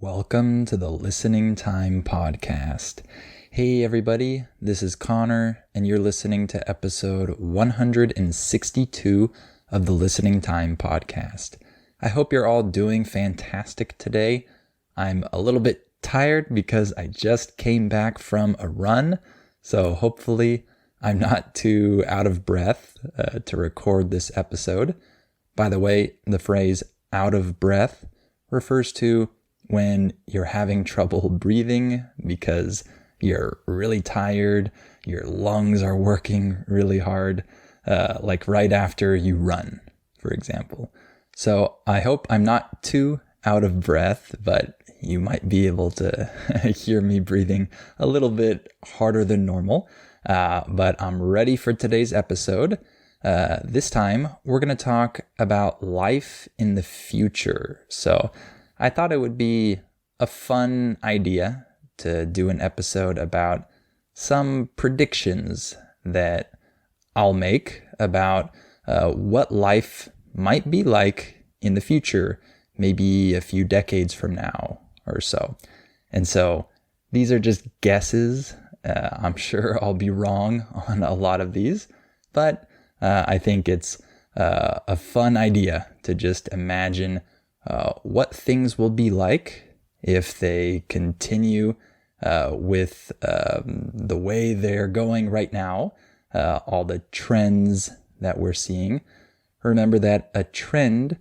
Welcome to the Listening Time Podcast. Hey everybody, this is Connor, and you're listening to episode 162 of the Listening Time Podcast. I hope you're all doing fantastic today. I'm a little bit tired because I just came back from a run, so hopefully I'm not too out of breath to record this episode. By the way, the phrase out of breath refers to when you're having trouble breathing because you're really tired, your lungs are working really hard, like right after you run, for example. So I hope I'm not too out of breath, but you might be able to hear me breathing a little bit harder than normal. But I'm ready for today's episode. This time, we're going to talk about life in the future. So I thought it would be a fun idea to do an episode about some predictions that I'll make about what life might be like in the future, maybe a few decades from now or so. And so these are just guesses. I'm sure I'll be wrong on a lot of these, but I think it's a fun idea to just imagine what things will be like if they continue with the way they're going right now, all the trends that we're seeing. Remember that a trend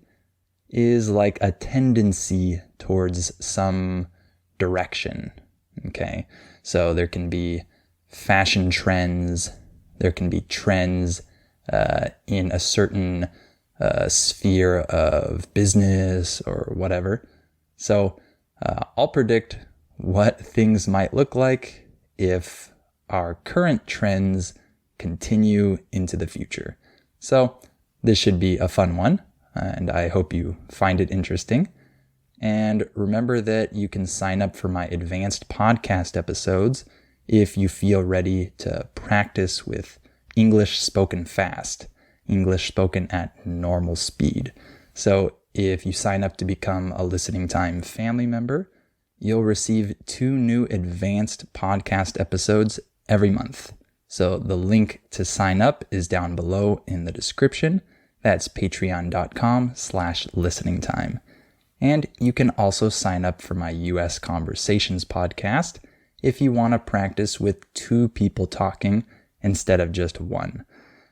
is like a tendency towards some direction, okay? So there can be fashion trends, there can be trends in a certain sphere of business or whatever. So I'll predict what things might look like if our current trends continue into the future. So this should be a fun one, and I hope you find it interesting. And remember that you can sign up for my advanced podcast episodes if you feel ready to practice with English spoken fast, English spoken at normal speed. So if you sign up to become a Listening Time family member, you'll receive 2 new advanced podcast episodes every month. So the link to sign up is down below in the description. That's patreon.com/listeningtime. And you can also sign up for my US Conversations podcast if you want to practice with 2 people talking instead of just one.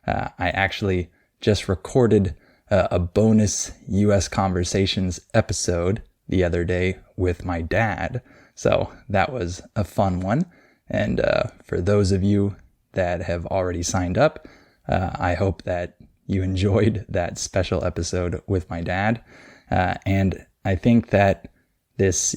I actually just recorded a bonus US Conversations episode the other day with my dad. So that was a fun one. And for those of you that have already signed up, I hope that you enjoyed that special episode with my dad. And I think that this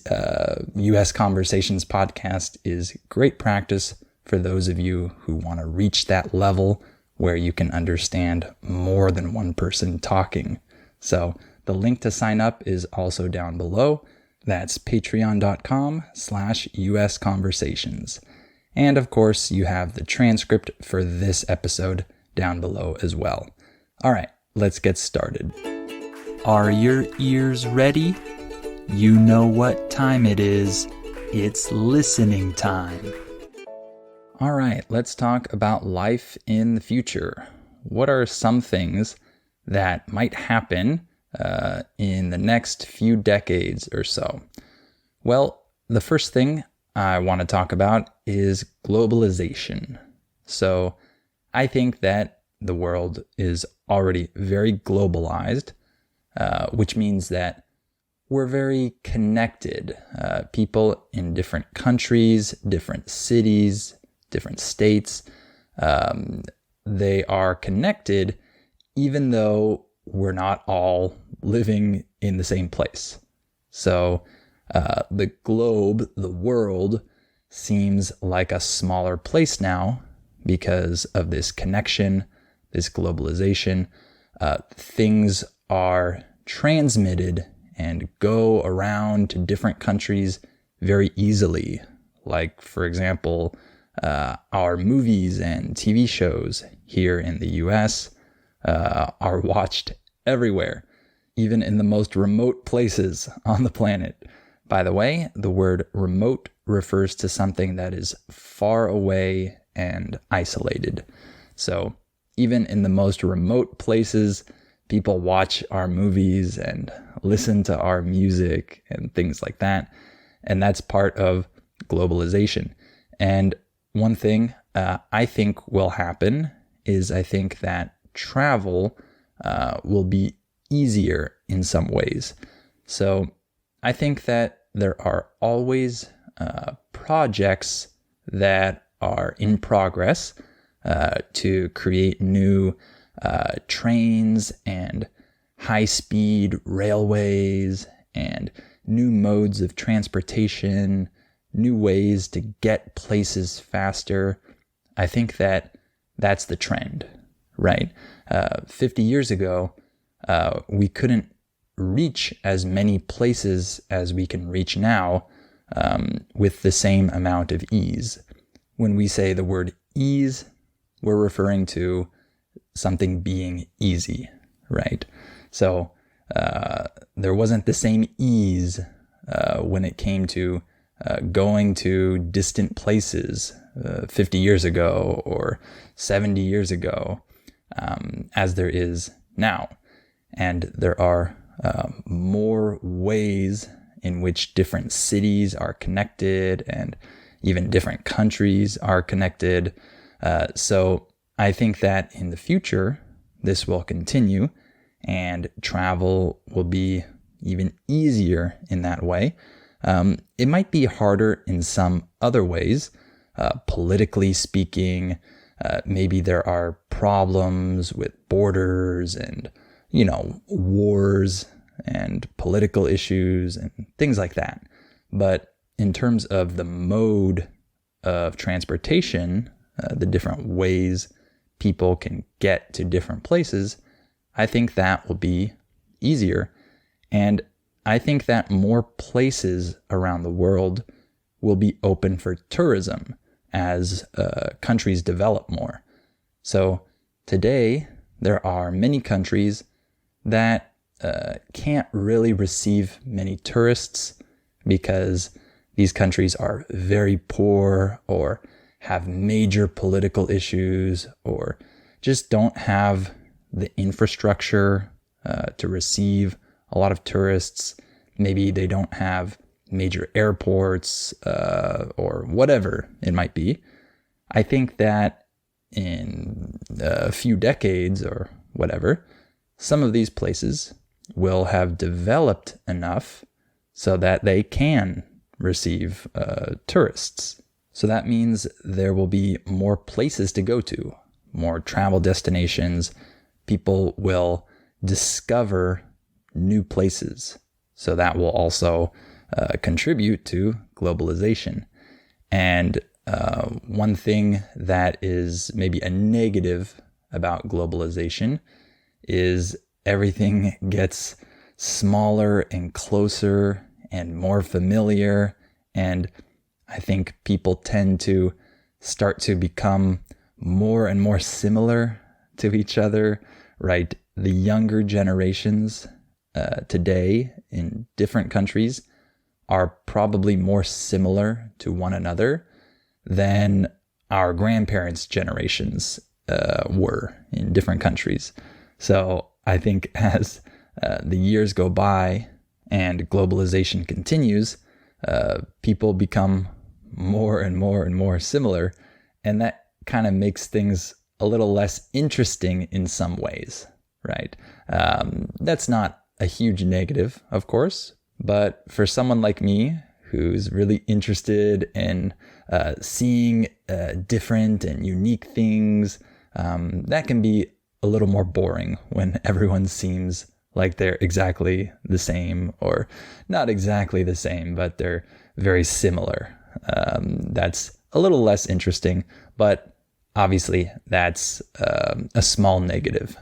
US Conversations podcast is great practice for those of you who want to reach that level where you can understand more than one person talking. So the link to sign up is also down below. That's patreon.com/US Conversations. And of course, you have the transcript for this episode down below as well. All right, let's get started. Are your ears ready? You know what time it is. It's listening time. All right, let's talk about life in the future. What are some things that might happen in the next few decades or so? Well, the first thing I want to talk about is globalization. So I think that the world is already very globalized, which means that we're very connected. People in different countries, different cities, different states, they are connected even though we're not all living in the same place. So the globe, the world, seems like a smaller place now because of this connection, this globalization. Things are transmitted and go around to different countries very easily. Like, for example, our movies and TV shows here in the US are watched everywhere, even in the most remote places on the planet. By the way, the word remote refers to something that is far away and isolated. So even in the most remote places, people watch our movies and listen to our music and things like that. And that's part of globalization. And one thing I think will happen is I think that travel will be easier in some ways. So I think that there are always projects that are in progress to create new trains and high-speed railways and new modes of transportation, new ways to get places faster. I think that that's the trend, right? 50 years ago, we couldn't reach as many places as we can reach now with the same amount of ease. When we say the word ease, we're referring to something being easy, right? So there wasn't the same ease when it came to going to distant places 50 years ago or 70 years ago as there is now. And there are more ways in which different cities are connected and even different countries are connected. So I think that in the future, this will continue and travel will be even easier in that way. It might be harder in some other ways, politically speaking. Maybe there are problems with borders and wars and political issues and things like that. But in terms of the mode of transportation, the different ways people can get to different places, I think that will be easier. And I think that more places around the world will be open for tourism as countries develop more. So today, there are many countries that can't really receive many tourists because these countries are very poor or have major political issues or just don't have the infrastructure to receive a lot of tourists. Maybe they don't have major airports or whatever it might be. I think that in a few decades or whatever, some of these places will have developed enough so that they can receive tourists. So that means there will be more places to go to, more travel destinations. People will discover new places. So that will also contribute to globalization. And one thing that is maybe a negative about globalization is everything gets smaller and closer and more familiar. And I think people tend to start to become more and more similar to each other, right? The younger generations today in different countries are probably more similar to one another than our grandparents' generations were in different countries. So I think as the years go by and globalization continues, people become more and more and more similar, and that kind of makes things a little less interesting in some ways, right? That's not a huge negative, of course, but for someone like me who's really interested in seeing different and unique things, that can be a little more boring when everyone seems like they're exactly the same, or not exactly the same, but they're very similar. That's a little less interesting, but obviously that's a small negative.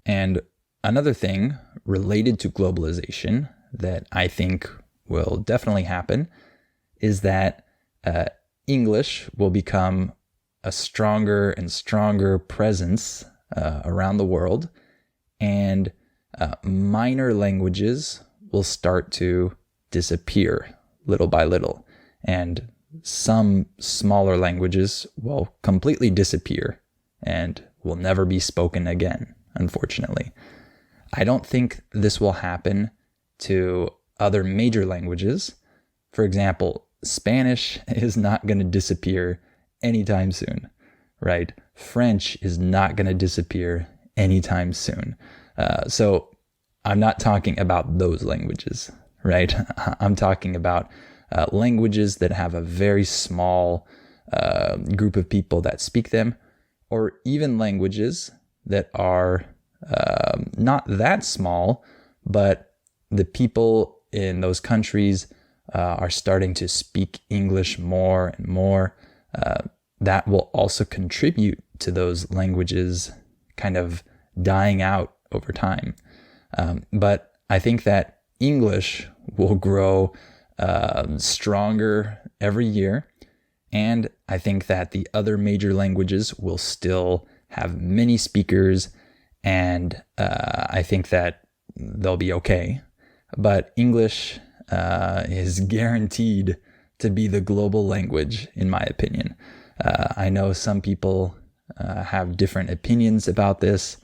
And another thing related to globalization that I think will definitely happen is that English will become a stronger and stronger presence around the world, and minor languages will start to disappear little by little, and some smaller languages will completely disappear and will never be spoken again, unfortunately. I don't think this will happen to other major languages. For example, Spanish is not going to disappear anytime soon, right? French is not going to disappear anytime soon. So I'm not talking about those languages, right? I'm talking about languages that have a very small group of people that speak them, or even languages that are not that small, but the people in those countries are starting to speak English more and more. That will also contribute to those languages kind of dying out over time. But I think that English will grow stronger every year. And I think that the other major languages will still have many speakers, and I think that they'll be okay. But English is guaranteed to be the global language, in my opinion. I know some people have different opinions about this.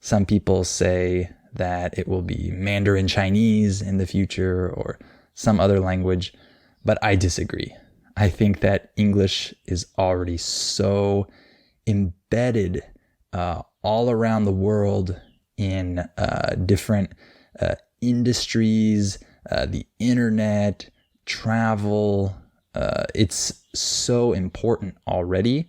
Some people say that it will be Mandarin Chinese in the future or some other language, but I disagree. I think that English is already so embedded all around the world in different industries, the internet, travel. It's so important already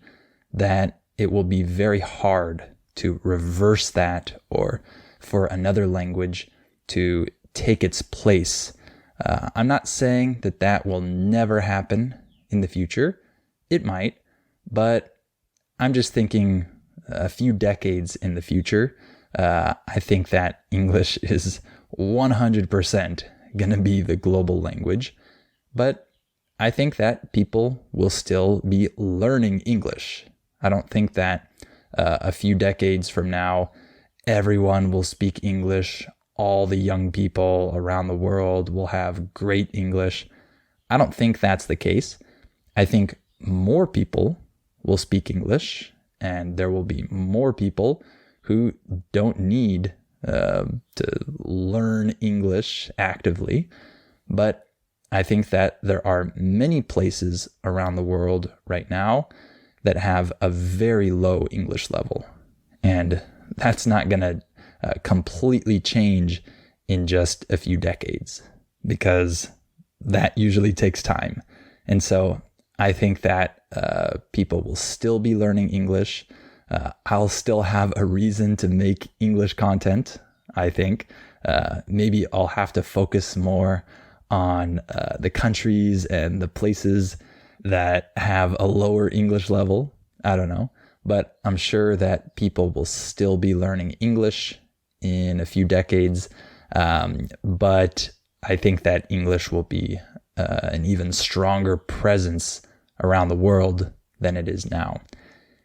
that it will be very hard to reverse that or for another language to take its place. I'm not saying that that will never happen in the future. It might, but I'm just thinking a few decades in the future. I think that English is 100% going to be the global language, but I think that people will still be learning English. I don't think that a few decades from now, everyone will speak English. All the young people around the world will have great English. I don't think that's the case. I think more people will speak English, and there will be more people who don't need to learn English actively. But I think that there are many places around the world right now that have a very low English level. And that's not going to completely change in just a few decades, because that usually takes time. And so I think that people will still be learning English. I'll still have a reason to make English content, I think. Maybe I'll have to focus more on the countries and the places that have a lower English level. I don't know. But I'm sure that people will still be learning English in a few decades. But I think that English will be an even stronger presence around the world than it is now.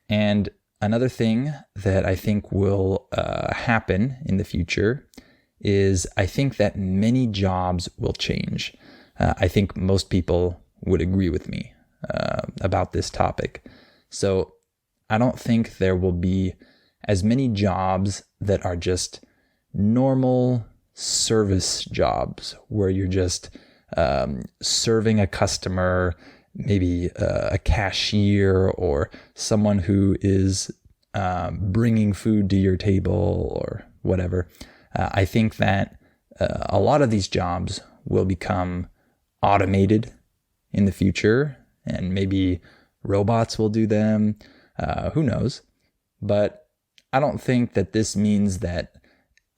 And another thing that I think will happen in the future is I think that many jobs will change. I think most people would agree with me about this topic. So I don't think there will be as many jobs that are just normal service jobs where you're just serving a customer, maybe a cashier or someone who is bringing food to your table or whatever. I think that a lot of these jobs will become automated in the future, and maybe robots will do them. Who knows? But I don't think that this means that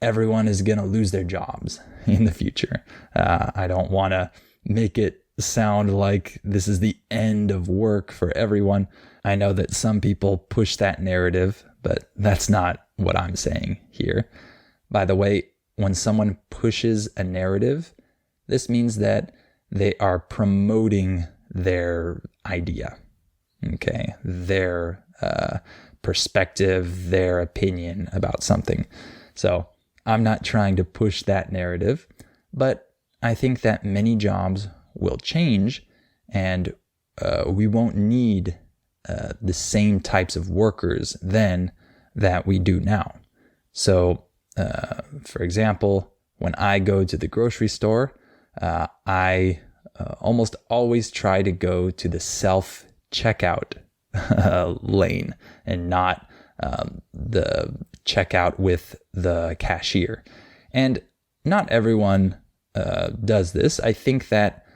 everyone is going to lose their jobs in the future. I don't want to make it sound like this is the end of work for everyone. I know that some people push that narrative, but that's not what I'm saying here. By the way, when someone pushes a narrative, this means that they are promoting their idea, okay, their perspective, their opinion about something. So I'm not trying to push that narrative, but I think that many jobs will change, and we won't need the same types of workers then that we do now. So, for example, when I go to the grocery store, I almost always try to go to the self-checkout lane and not the checkout with the cashier. And not everyone does this. I think that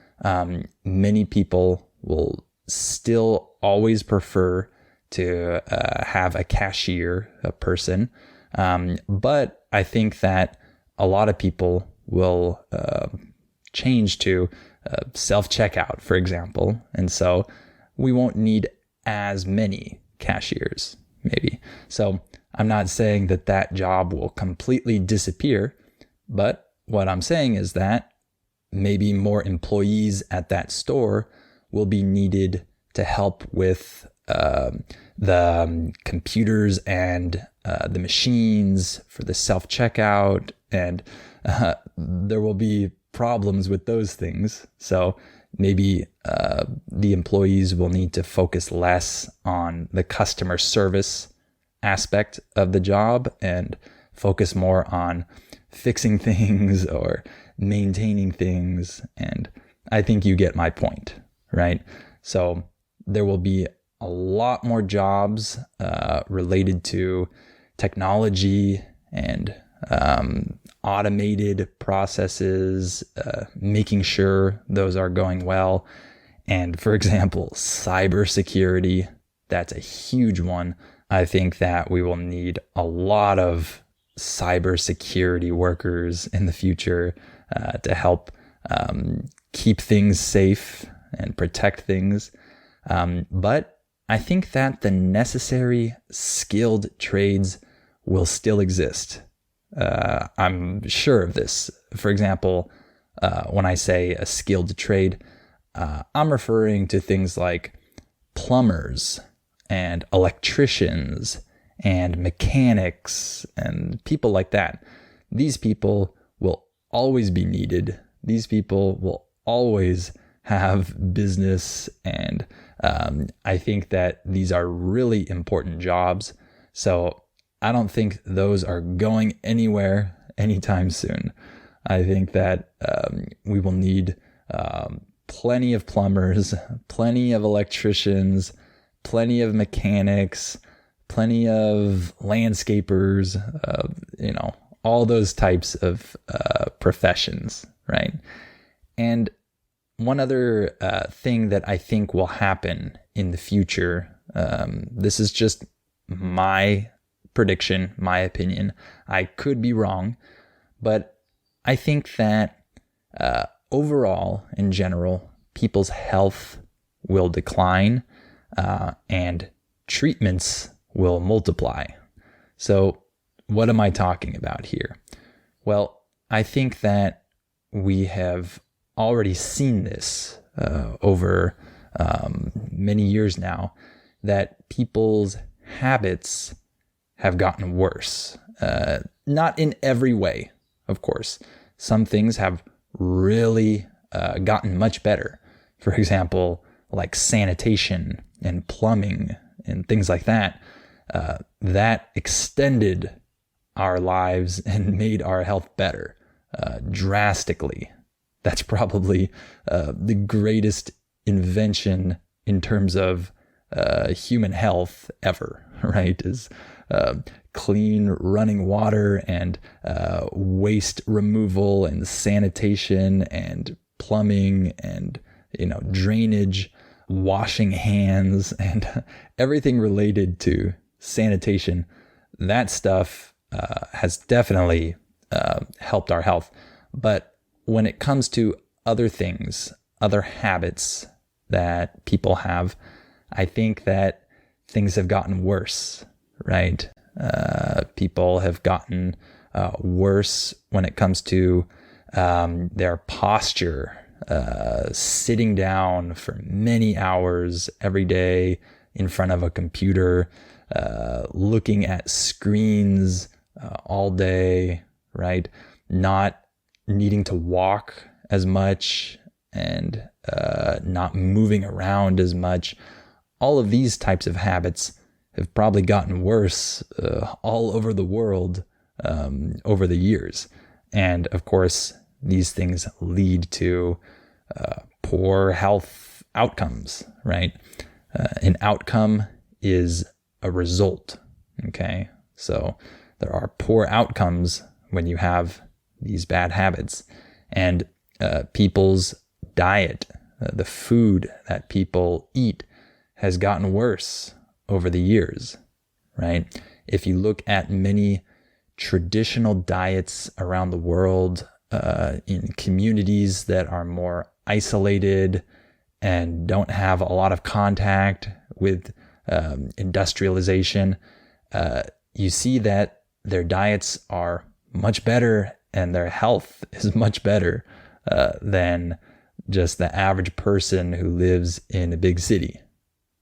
many people will still always prefer to have a cashier, a person. But I think that a lot of people will change to self-checkout, for example. And so we won't need as many cashiers, maybe. So I'm not saying that that job will completely disappear, but what I'm saying is that maybe more employees at that store will be needed to help with the computers and the machines for the self-checkout, and there will be problems with those things. So maybe the employees will need to focus less on the customer service aspect of the job and focus more on fixing things or maintaining things. And I think you get my point, right? So there will be a lot more jobs related to technology and automated processes, making sure those are going well. And for example, cybersecurity, that's a huge one. I think that we will need a lot of cybersecurity workers in the future to help keep things safe and protect things. But I think that the necessary skilled trades will still exist. I'm sure of this. For example, when I say a skilled trade, I'm referring to things like plumbers and electricians and mechanics and people like that. These people will always be needed. These people will always have business, and I think that these are really important jobs. So I don't think those are going anywhere anytime soon. I think that we will need plenty of plumbers, plenty of electricians, plenty of mechanics, plenty of landscapers, all those types of professions, right? And one other thing that I think will happen in the future, this is just my prediction, my opinion. I could be wrong, but I think that overall, in general, people's health will decline and treatments will multiply. So what am I talking about here? Well, I think that we have already seen this over many years now, that people's habits have gotten worse. Not in every way, of course. Some things have really gotten much better. For example, like sanitation and plumbing and things like that. That extended our lives and made our health better drastically. That's probably the greatest invention in terms of human health ever, right? Is clean running water and waste removal and sanitation and plumbing and drainage, washing hands, and everything related to sanitation. That stuff has definitely helped our health. But when it comes to other things, other habits that people have, I think that things have gotten worse, right? People have gotten worse when it comes to their posture, sitting down for many hours every day in front of a computer, looking at screens all day, right? Not needing to walk as much and not moving around as much. All of these types of habits have probably gotten worse all over the world over the years. And of course, these things lead to poor health outcomes, right? An outcome is a result, okay? So there are poor outcomes when you have these bad habits. And people's diet, the food that people eat, has gotten worse over the years, right? If you look at many traditional diets around the world, in communities that are more isolated and don't have a lot of contact with industrialization, you see that their diets are much better and their health is much better than just the average person who lives in a big city,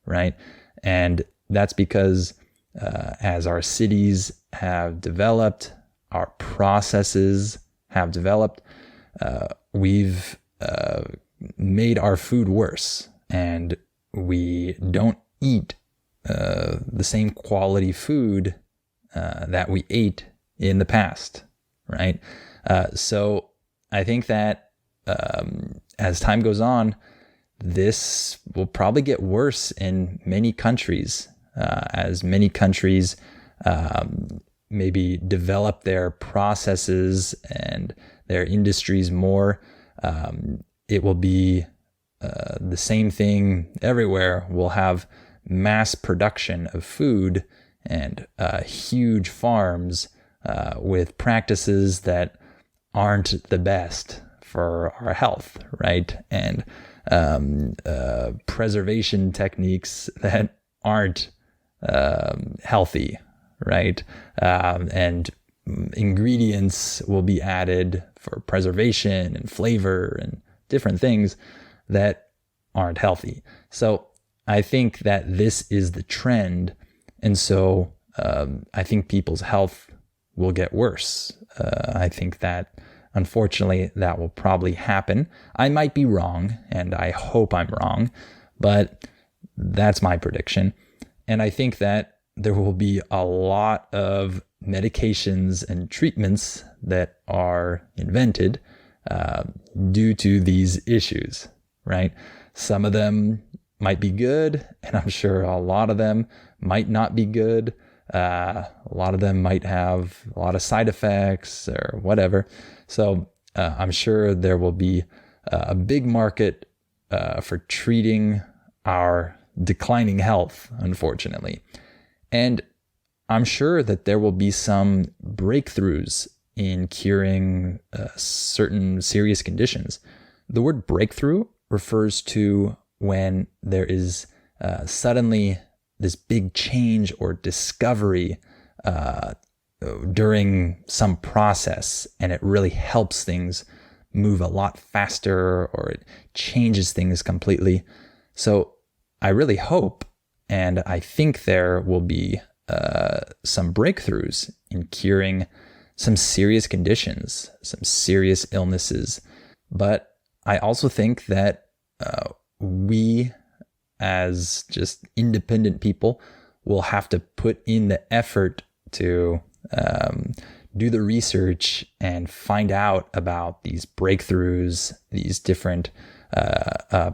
right? And that's because as our cities have developed, our processes have developed, we've made our food worse, and we don't eat the same quality food that we ate in the past, right? So I think that as time goes on, this will probably get worse in many countries, as many countries maybe develop their processes and their industries more. It will be the same thing everywhere. We'll have mass production of food and huge farms with practices that aren't the best for our health, right? And preservation techniques that aren't healthy, right? And ingredients will be added for preservation and flavor and different things that aren't healthy. So I think that this is the trend. And so I think people's health will get worse. I think that unfortunately that will probably happen. I might be wrong, and I hope I'm wrong, but that's my prediction. And I think that there will be a lot of medications and treatments that are invented due to these issues, right? Some of them might be good, and I'm sure a lot of them might not be good. A lot of them might have a lot of side effects or whatever. So I'm sure there will be a big market for treating our declining health, unfortunately. And I'm sure that there will be some breakthroughs in curing certain serious conditions. The word breakthrough refers to when there is suddenly this big change or discovery during some process, and it really helps things move a lot faster, or it changes things completely. So I really hope, and I think there will be some breakthroughs in curing some serious conditions, some serious illnesses. But I also think that we, as just independent people, will have to put in the effort to do the research and find out about these breakthroughs, these different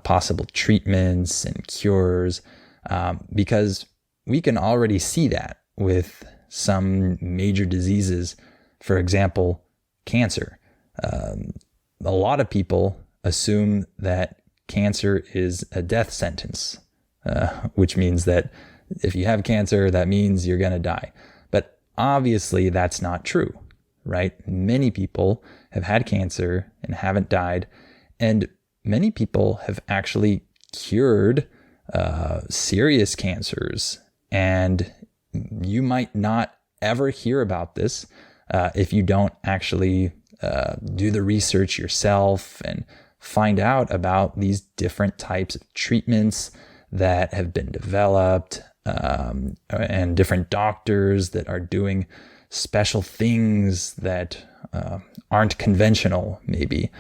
possible treatments and cures, because we can already see that with some major diseases. For example, cancer. A lot of people assume that cancer is a death sentence, which means that if you have cancer, that means you're going to die. But obviously that's not true, right? Many people have had cancer and haven't died. And many people have actually cured serious cancers. And you might not ever hear about this if you don't actually do the research yourself and find out about these different types of treatments that have been developed, and different doctors that are doing special things that aren't conventional, maybe.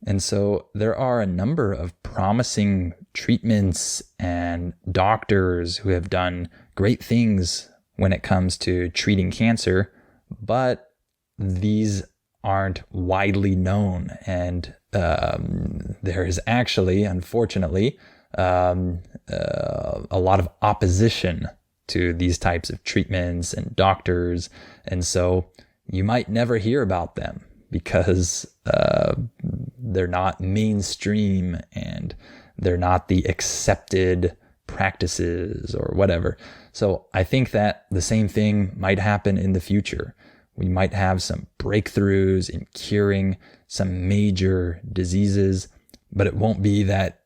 And so there are a number of promising treatments and doctors who have done great things when it comes to treating cancer, but these aren't widely known. And there is actually, unfortunately, a lot of opposition to these types of treatments and doctors. And so you might never hear about them because they're not mainstream and they're not the accepted practices or whatever. So I think that the same thing might happen in the future. We might have some breakthroughs in curing some major diseases, but it won't be that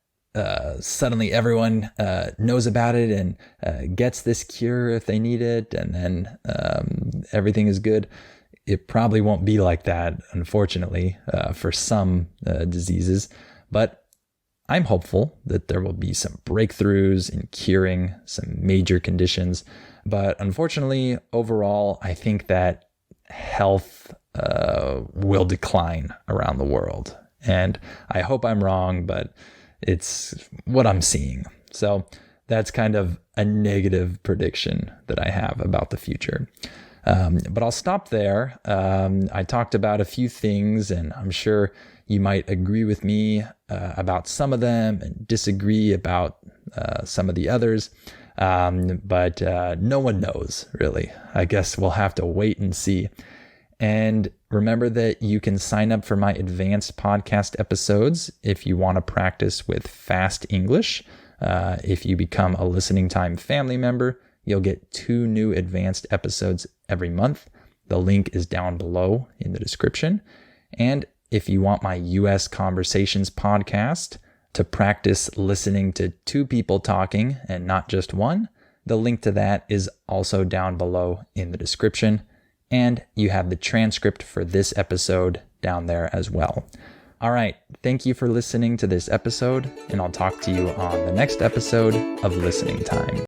suddenly everyone knows about it and gets this cure if they need it, and then everything is good. It probably won't be like that, unfortunately, for some diseases. But I'm hopeful that there will be some breakthroughs in curing some major conditions. But unfortunately, overall, I think that health will decline around the world. And I hope I'm wrong, but it's what I'm seeing. So that's kind of a negative prediction that I have about the future. But I'll stop there. I talked about a few things, and I'm sure you might agree with me about some of them and disagree about some of the others. But no one knows, really. I guess we'll have to wait and see. And remember that you can sign up for my advanced podcast episodes if you want to practice with fast English. If you become a Listening Time family member, you'll get 2 new advanced episodes every month. The link is down below in the description. And if you want my US Conversations podcast to practice listening to 2 people talking and not just one, the link to that is also down below in the description. And you have the transcript for this episode down there as well. All right, thank you for listening to this episode, and I'll talk to you on the next episode of Listening Time.